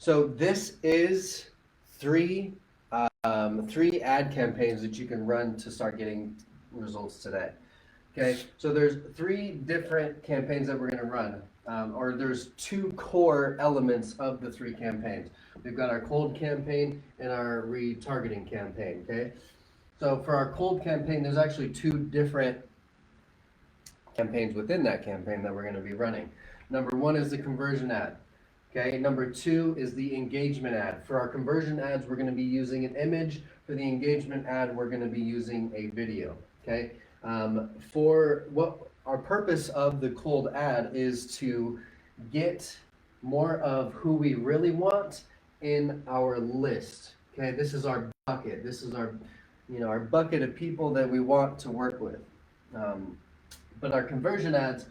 So this is three ad campaigns that you can run to start getting results today. Okay, so there's three different campaigns that we're going to run, or there's two core elements of the three campaigns. We've got our cold campaign and our retargeting campaign. Okay, so for our cold campaign, there's actually two different campaigns within that campaign that we're going to be running. Number one is the conversion ad. Okay, number two is the engagement ad. For our conversion ads, we're going to be using an image. For the engagement ad, we're going to be using a video. Okay, for what our purpose of the cold ad is to get more of who we really want in our list. Okay, this is our bucket. This is our, our bucket of people that we want to work with. But our conversion ads,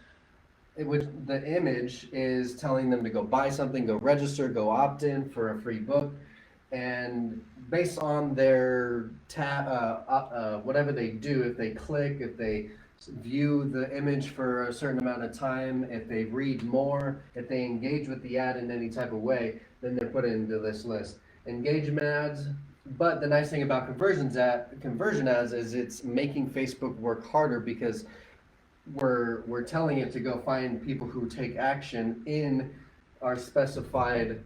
the image is telling them to go buy something, go register, go opt in for a free book, and based on their whatever they do, if they click, if they view the image for a certain amount of time, if they read more, if they engage with the ad in any type of way, then they're put into this list. Engagement ads. But the nice thing about conversion ads is it's making Facebook work harder, because we're telling it to go find people who take action in our specified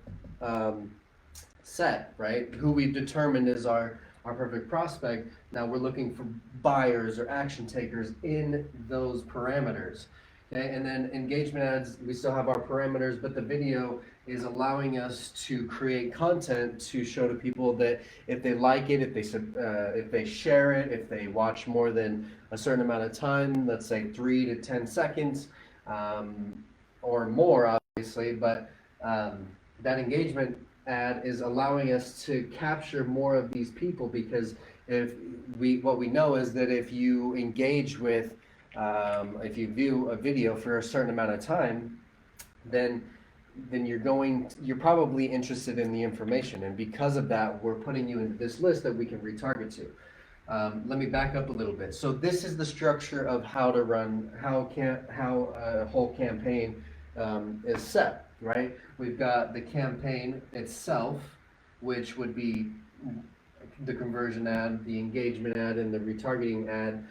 set, right? Who we've determined is our perfect prospect. Now we're looking for buyers or action takers in those parameters. Okay, and then engagement ads, we still have our parameters, but the video is allowing us to create content to show to people that if they like it, if they share it, if they watch more than a certain amount of time, let's say 3 to 10 seconds, or more, obviously, but that engagement ad is allowing us to capture more of these people, because what we know is that if you engage with if you view a video for a certain amount of time, then you're probably interested in the information, and because of that, we're putting you into this list that we can retarget to. Let me back up a little bit. So this is the structure of how to run, how a whole campaign is set, right? We've got the campaign itself, which would be the conversion ad, the engagement ad, and the retargeting ad,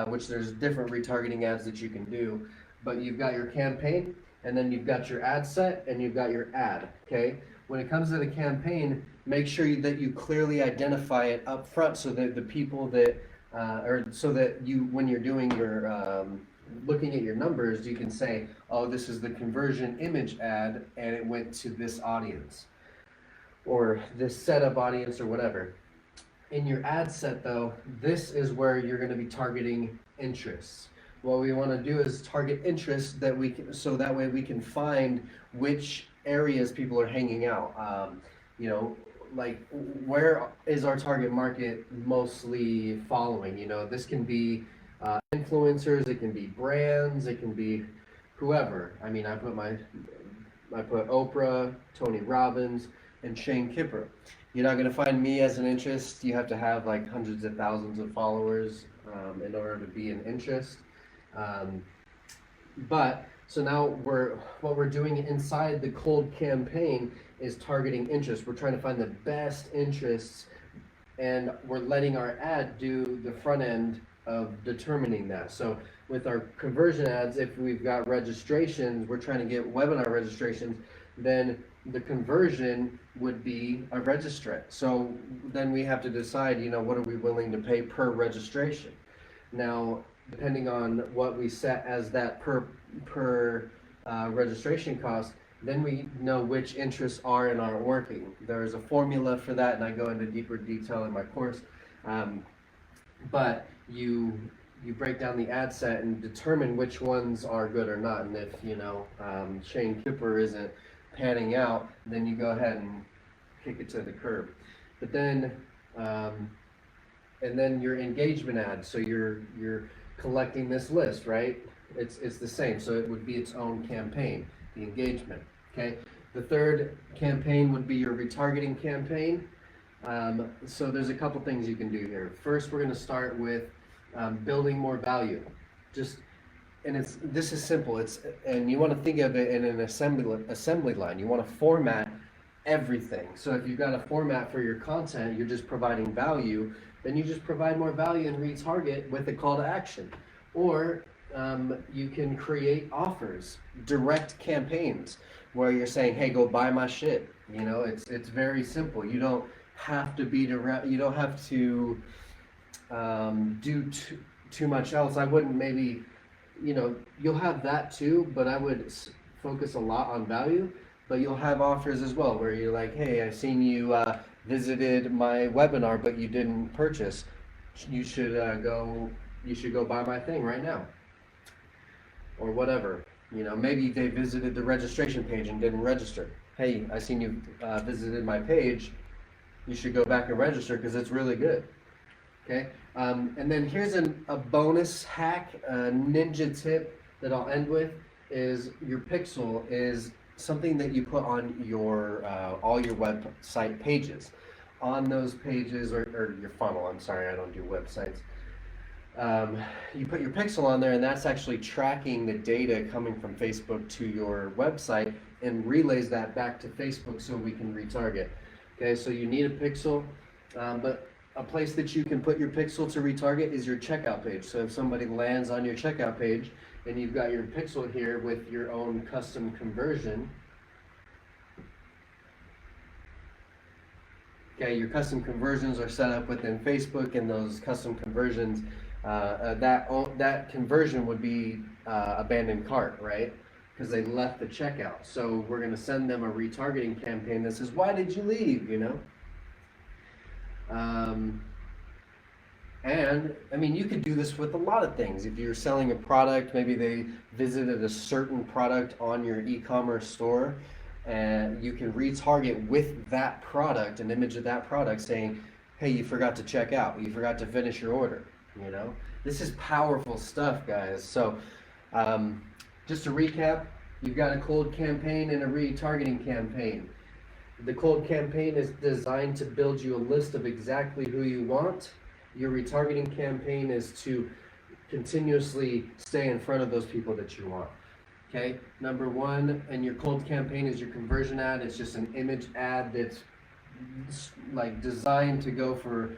which there's different retargeting ads that you can do. But you've got your campaign, and then you've got your ad set, and you've got your ad. Okay, when it comes to the campaign, make sure that you clearly identify it up front, so that the people that so that when you're doing your looking at your numbers, you can say, oh, this is the conversion image ad and it went to this audience, or this setup audience, or whatever. In your ad set, though, this is where you're going to be targeting interests. What we want to do is target interests so that way we can find which areas people are hanging out. Like, where is our target market mostly following? This can be influencers, it can be brands, it can be whoever. I mean, I put Oprah, Tony Robbins, and Shane Kipper. You're not going to find me as an interest. You have to have like hundreds of thousands of followers in order to be an interest. So now what we're doing inside the cold campaign is targeting interests. We're trying to find the best interests, and we're letting our ad do the front end of determining that. So with our conversion ads, if we've got registrations, we're trying to get webinar registrations, then the conversion would be a registrant. So then we have to decide, what are we willing to pay per registration? Now, depending on what we set as that per registration cost, then we know which interests are and aren't working. There's a formula for that, and I go into deeper detail in my course. But you break down the ad set and determine which ones are good or not. And if Shane Kipper isn't panning out, then you go ahead and kick it to the curb. But then and then your engagement ad, so you're collecting this list, right? It's the same, so it would be its own campaign, the engagement. Okay, the third campaign would be your retargeting campaign. So there's a couple things you can do here. First, we're going to start with building more value. This is simple. And you want to think of it in an assembly line. You want to format everything. So if you've got a format for your content, you're just providing value, then you just provide more value and retarget with a call to action. Or you can create offers, direct campaigns where you're saying, hey, go buy my shit. You know, it's very simple. You don't have to beat around, you don't have to do too much else. I wouldn't maybe, you know, you'll have that too, but I would focus a lot on value. But you'll have offers as well where you're like, hey, I've seen you visited my webinar, but you didn't purchase. You should go buy my thing right now, or whatever. You know, maybe they visited the registration page and didn't register. Hey, I seen you visited my page. You should go back and register because it's really good. Okay, and then here's a bonus hack, a ninja tip that I'll end with is your pixel is something that you put on your all your website pages. On those pages, or your funnel, I'm sorry, I don't do websites. You put your pixel on there, and that's actually tracking the data coming from Facebook to your website and relays that back to Facebook so we can retarget. Okay, so you need a pixel, but a place that you can put your pixel to retarget is your checkout page. So if somebody lands on your checkout page and you've got your pixel here with your own custom conversion, okay, your custom conversions are set up within Facebook, and those custom conversions, that conversion would be abandoned cart, right? Because they left the checkout. So we're going to send them a retargeting campaign that says, why did you leave, you know? And I mean, you could do this with a lot of things. If you're selling a product, maybe they visited a certain product on your e-commerce store, and you can retarget with that product, an image of that product saying, hey, you forgot to check out, you forgot to finish your order. You know, this is powerful stuff, guys. So just to recap, you've got a cold campaign and a retargeting campaign. The cold campaign is designed to build you a list of exactly who you want. Your retargeting campaign is to continuously stay in front of those people that you want. Okay, number one, and your cold campaign is your conversion ad. It's just an image ad that's like designed to go for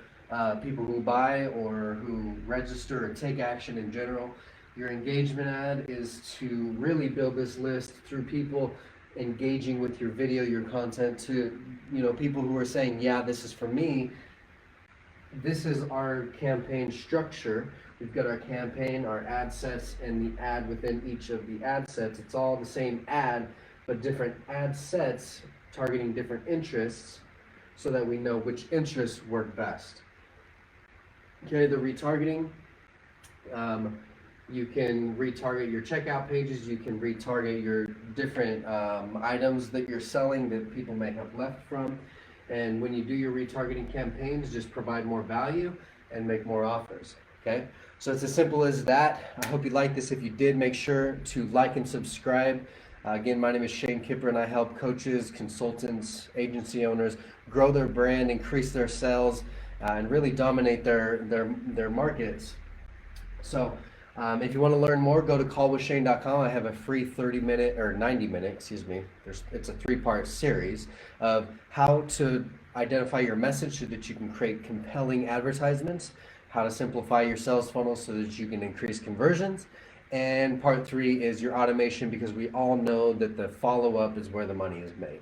people who buy or who register or take action in general. Your engagement ad is to really build this list through people engaging with your video, your content, to, you know, people who are saying, yeah, this is for me. This is our campaign structure. We've got our campaign, our ad sets, and the ad within each of the ad sets. It's all the same ad, but different ad sets targeting different interests so that we know which interests work best. Okay, the retargeting, you can retarget your checkout pages, you can retarget your different items that you're selling that people may have left from. And when you do your retargeting campaigns, just provide more value and make more offers. Okay, so it's as simple as that. I hope you liked this. If you did, make sure to like and subscribe. Again, my name is Shane Kipper, and I help coaches, consultants, agency owners grow their brand, increase their sales, and really dominate their markets. So if you want to learn more, go to callwithshane.com. I have a free 30-minute or 90-minute, excuse me. It's a 3-part series of how to identify your message so that you can create compelling advertisements, how to simplify your sales funnel so that you can increase conversions, and part 3 is your automation, because we all know that the follow-up is where the money is made.